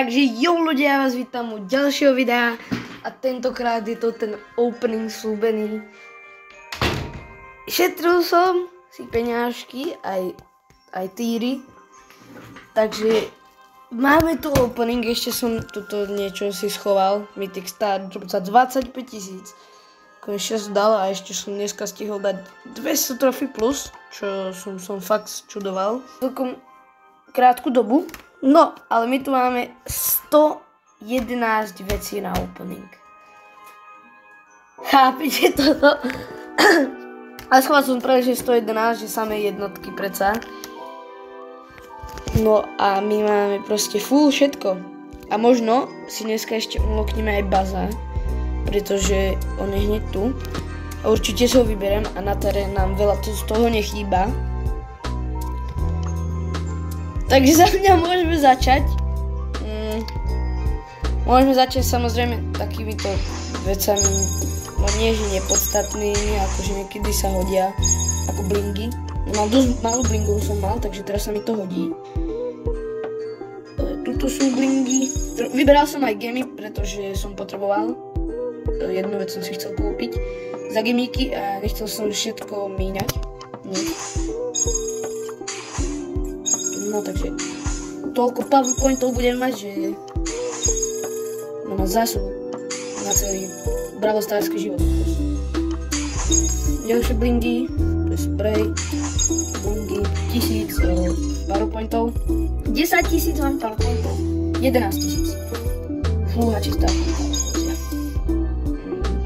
Takže jo ľudia, ja vás vítam u ďalšieho videa a tentokrát je to ten opening slúbený. Šetril som si peňažky, aj týry, takže máme tu opening, ešte som tuto niečo si schoval, Mythic Star Drop za 25 000. Konečne som dal a ešte som dneska stihol dať 200 trofy plus, čo som fakt čudoval. Celkom krátku dobu. No, ale my tu máme 111 vecí na opening. Chápete toto? Ale schoval som práve, že 111, že samé jednotky predsa. No a my máme proste full všetko. A možno si dneska ešte unlockneme aj baza, pretože on je hneď tu. A určite si ho vyberiem a na terén nám veľa z toho nechýba. Takže za mňa môžeme začať. Môžeme začať samozrejme takýmito vecami, no nie že nepodstatnými, akože niekedy sa hodia, ako blingy. No, dosť málo blingov som mal, takže teraz sa mi to hodí. Tuto sú blingy. Vyberal som aj gemy, pretože som potreboval. Jednu vec som si chcel kúpiť za gemíky a nechcel som všetko míňať. No takže toľko powerpointov budem mať, že mám zásobu na celý Brawl Starsky život. Ďalšie blingy, to je spray, blingy, 1000 powerpointov, 10 000 mám powerpointov, 11 000. Fúha čistá.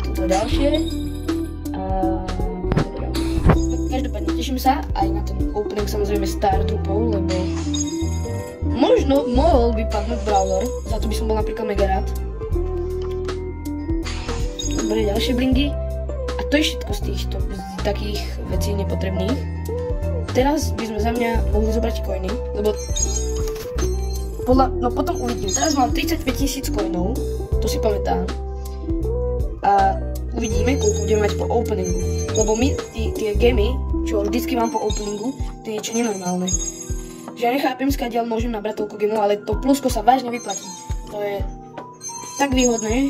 Toto ďalšie. Každopádne teším sa aj na ten opening samozrejme Star Dropov, lebo možno mohol by padnúť Brawler, za to by som bol napríklad mega rád. Dobre, ďalšie blingy. A to je všetko z týchto takých vecí nepotrebných. Teraz by sme za mňa mohli zobrať coiny, lebo no potom uvidím. Teraz mám 35 000 coinov, to si pamätám. A uvidíme, koľko budeme mať po openingu. Lebo my, tie gemy, čo vždycky mám po openingu, to je niečo nenormálne. Že ja nechápem, skadiaľ môžem nabrať toľko gemov, ale to plusko sa vážne vyplatí. To je tak výhodné.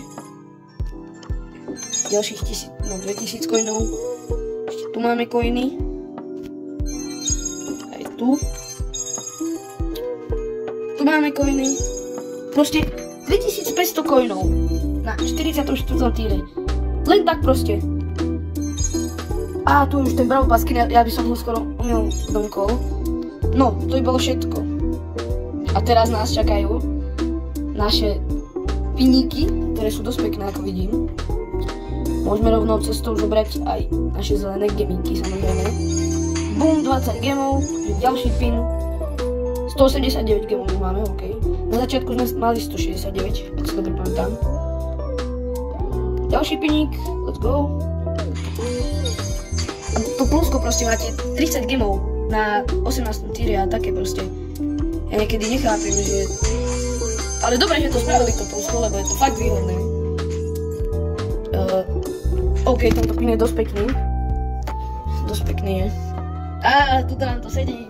Ďalších 2000 coinov. Ešte tu máme coiny. Aj tu. Tu máme coiny. Proste 3500 coinov na 44. týre. Len tak proste. A tu už ten Brawl Pass skin, ja by som ho skoro umiel domkol. No, to by bolo všetko. A teraz nás čakajú naše piníky, ktoré sú dosť pekné, ako vidím. Môžeme rovnou cestou zobrať aj naše zelené gemíky, samozrejme. Boom, 20 gemov, ďalší pin. 189 gemov máme, ok. Na začiatku sme mali 169, ak si dobre pamätám. Ďalší piník, let's go. A to plusko proste máte 30 gemov na 18. týre a také proste. Ja niekedy nechápem, že... Ale dobre, že to spravili to plusko, lebo je to fakt výhodné. OK, tento pin je dosť pekný. Dosť pekný je. A tuto nám to sedí.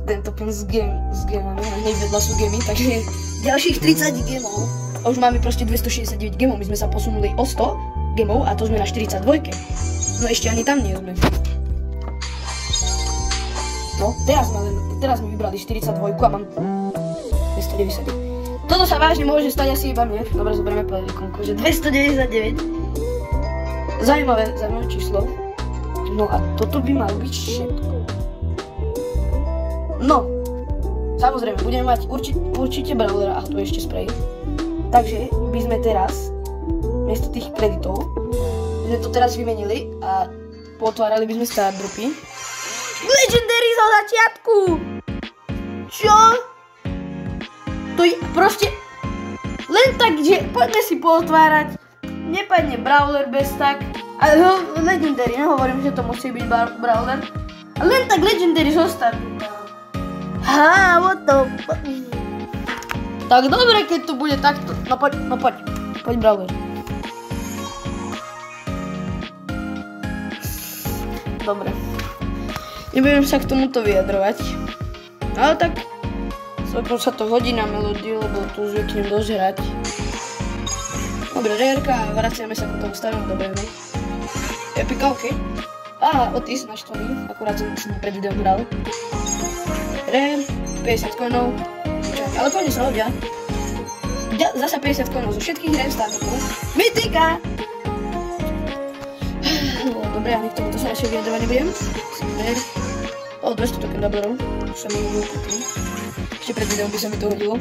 Tento pin s gemami, a hneď vedľa sú gemy, takže ďalších 30 gemov. A už máme proste 269 gemov, my sme sa posunuli o 100 gemov a to sme na 42. No ešte ani tam nie sme. No, teraz sme vybrali 42 a mám 290. Toto sa vážne môže stať asi iba mne. Dobre, zoberieme pelikonku, že 299. Zaujímavé číslo. No a toto by malo byť všetko. No, samozrejme, budeme mať určite Brawlera a tu ešte spray. Takže by sme teraz, miesto tých kreditov, sme to teraz vymenili a potvárali by sme Star Dropy. Legendary zo začiatku! Čo? To je proste len tak, že poďme si potvárať. Nepadne Brawler bez tak. Ale Legendary, nehovorím, že to musí byť Brawler. A len tak Legendary zo Star Dropy. Ha, what the fuck? Tak dobre, keď to bude takto. No poď Brawler. Dobre. Nebudem sa k tomuto vyjadrovať. Ale tak Celkom sa to hodí na melódiu, lebo tu zvyknem dosť hrať. Dobre, rérka a vraciame sa k tomu starému dobrému. Epika, okej. Á, Otis naštvaný, akurát som si pred videom hral. Rare, 50 coinov. Ale coiny sa hodia. Zasa 50 coinov zo všetkých rare startupov. Mytika! Dobre, ja k tomuto sa ešte vyjadrovať nebudem. Rare. 200 token doublerov. Už sa mi hodilo predtým. Ešte pred videom by sa mi to hodilo.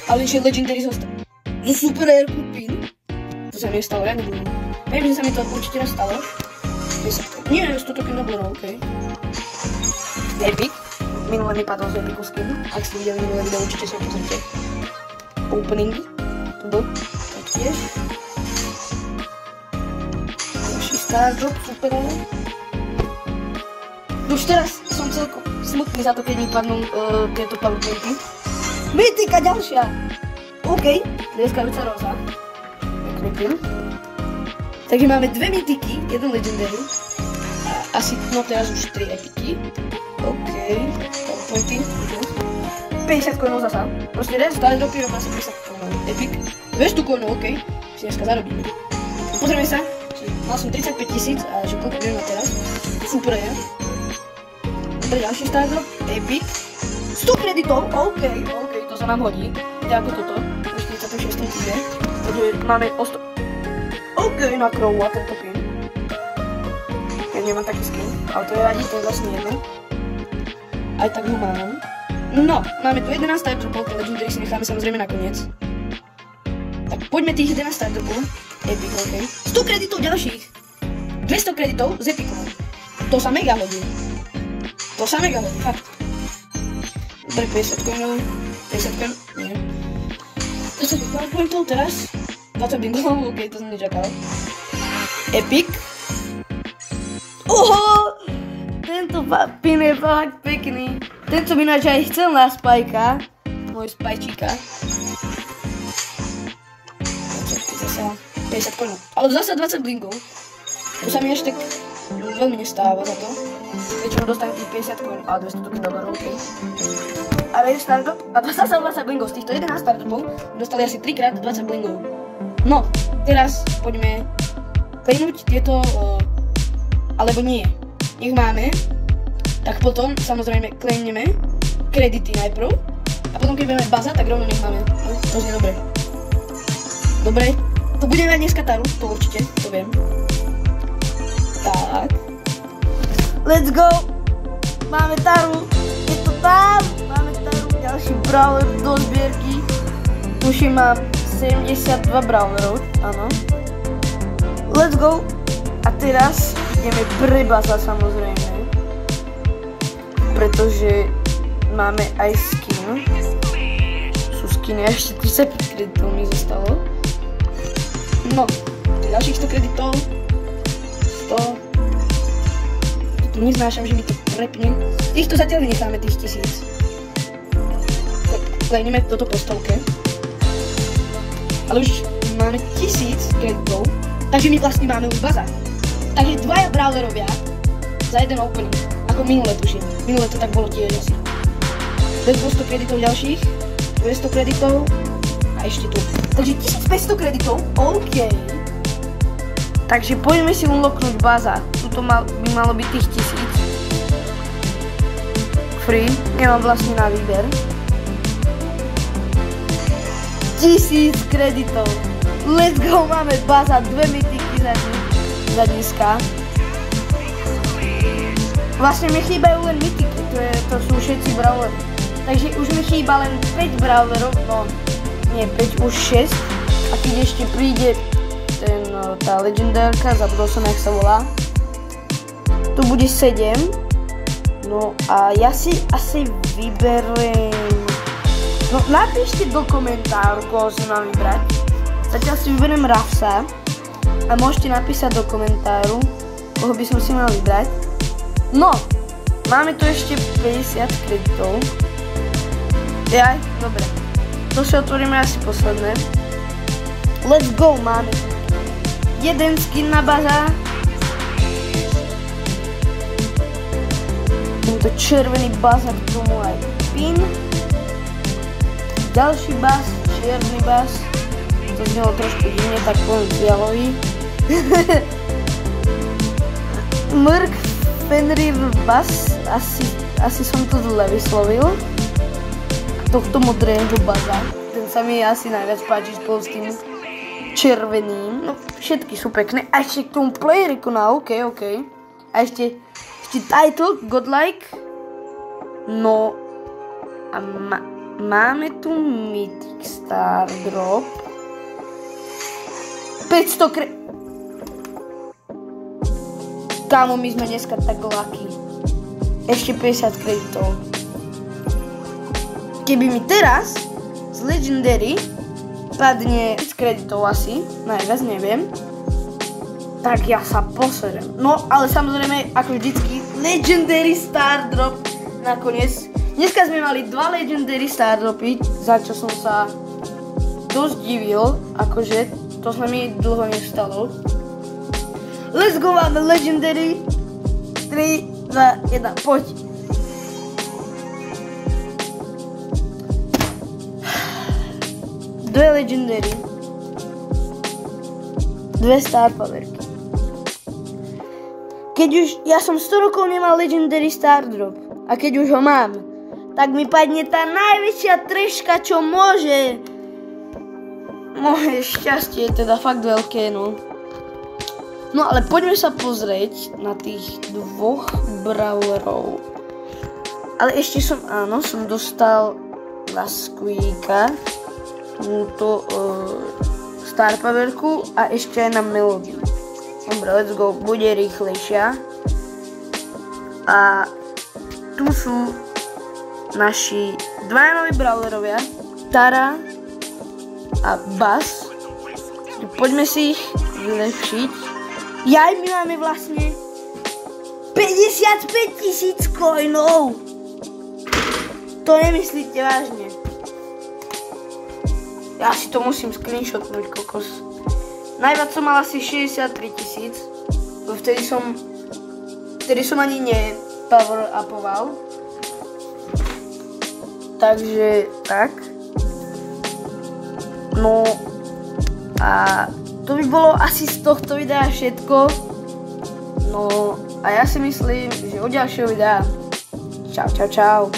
Ale ešte Legendary zostal. No super rare pin. To sa mi nestalo, ja nebudem. Viem, že sa mi to určite nastalo. Nie, 100 token doublerov, okej. Epic. Minule mi padol z Epicu skin. Ak ste videli minulé video, určite sa pozrite. Opening. Tu bol. Taktiež. Ďalší stardrop, super. Už teraz som celkom smutný za to, keď mi padnú tieto powerpointy. Mytika ďalšia! OK, dneskajúca roza. Pekný pin. Takže máme dve mytiky, jeden legendary. A asi, no teraz už 3 epiky. OK, powerpointy. 50 coinov zasa. Proste raz stardropy rovná sa 50 coinov. Epic. 200 coinov, OK. Si dneska zarobíme. Pozrieme sa. Mal som 35 000 a že koľko budem mať teraz. Super je. Dobre, ďalší stardrop, epic. 100 kreditov, OK, to sa nám hodí. Ide ako toto, už 46. týdne. Takže máme o 100... OK, na Crow a tento pin. Ja nemám taký skin, ale to je radi, to je vlastne jedno. Aj tak ho mám. No, máme tu 11 stardropov, ten legendary si necháme samozrejme na koniec. Tak poďme tých 11 stardropov. Epic, OK. 100 kreditov ďalších. 200 kreditov z epicov. To sa mega hodí. To sa mega hodí, fakt. Dobre, 50 coinov, 50 coinov, nie. 10 powerpointov teraz, 20 bingov, ok, to som nečakal. Epic. Oho! Tento pin je fakt pekný. Ten som ináč aj chcel na Spajka, môj Spajčíka. Zasa 50 coinov, ale zasa 20 bingov. To sa mi až tak veľmi nestáva za to. Väčšinou dostanem tých 50 coin a 200 token dolarov, OK. A rare stardrop, a dostal sa 20 blingov, z týchto 11 stardropov dostali asi 3 krát 20 blingov. No, teraz poďme claimuť tieto, alebo nie, nech máme, tak potom samozrejme claimneme kredity najprv a potom keď budeme baza, tak rovno nech máme, no, to znie dobre. Dobre, to budeme mať dneska taru, to určite, to viem. Tak. Let's go! Máme taru, je to tam! Máme taru, ďalší brawler do zbierky. Tuším mám 72 brawlerov, áno. Let's go! A teraz ideme pre baza samozrejme. Pretože máme aj skin. Sú skiny, ešte 35 kreditov mi zostalo. No, ďalších 100 kreditov. 100. Neznášam, že mi to prepne. Týchto zatiaľ necháme tých 1000. Tak klejneme toto po stovke. Ale už máme 1000 kreditov, takže my vlastne máme už baza. Takže dvaja brawlerovia za jeden opening, ako minule tuším. Minule to tak bolo tiež asi. 200 kreditov ďalších, 200 kreditov a ešte tu. Takže 1500 kreditov, OK. Takže poďme si unlocknúť baza. Tuto by malo byť tých 1000. Free, nemám vlastne na výber. 1000 kreditov. Let's go, máme baza, 2 mytiky za dneska. Vlastne mi chýbajú len mytiky, to sú všetci brawlery. Takže už mi chýba len 5 brawlerov, no nie 5, už 6. A keď ešte príde tá legendárka, zabudol som, jak sa volá. Tu bude 7. No a ja si asi vyberiem... No napíšte do komentáru, koho si mám vybrať. Zatiaľ si vyberiem Rafsa. A môžete napísať do komentáru, koho by som si mal vybrať. No, máme tu ešte 50 kreditov. Jaj, dobre. To si otvoríme asi posledné. Let's go, máme jeden skin na baza. to červený bas a k tomu aj pin. Ďalší bas, čierny bas. To znelo trošku divne, tak poviem fialový. Mrk Fenrir bas, asi som to zle vyslovil. Tohto modrého baza, ten sa mi asi najviac páči spolu s tým červeným. No všetky sú pekné. A ešte k tomu player icona, ok. A ešte title, godlike. No a máme tu Mythic Star Drop. 500 Kámo, my sme dneska tak lucky. Ešte 50 kreditov. Keby mi teraz z Legendary padne z kreditov asi, najviac neviem, tak ja sa poserem. No, ale samozrejme, ako vždycky, Legendary Star Drop nakoniec. Dneska sme mali 2 Legendary Star Dropy, za čo som sa dosť divil, akože to sa mi dlho nestalo. Let's go, máme Legendary. 3, 2, 1, poď. Dve Legendary. 2 Star Powerky. Keď už, ja som 100 rokov nemal Legendary Star Drop. A keď už ho mám, tak mi padne tá najväčšia treška, čo môže. Moje šťastie je teda fakt veľké, no. No ale poďme sa pozrieť na tých 2 brawlerov. Ale ešte som dostal na Squeaka túto Star Powerku a ešte aj na Melody. Dobre, let's go, bude rýchlejšia. A tu sú naši 2 noví brawlerovia, Tara a Buzz. Poďme si ich vylepšiť. Jaj, my máme vlastne 55 000 coinov. To nemyslíte vážne. Ja si to musím screenshotnúť, kokos. Najviac som mal asi 63 000. Vtedy som ani power upoval. Takže tak. No a to by bolo asi z tohto videa všetko. No a ja si myslím, že od ďalšieho videa. Čau.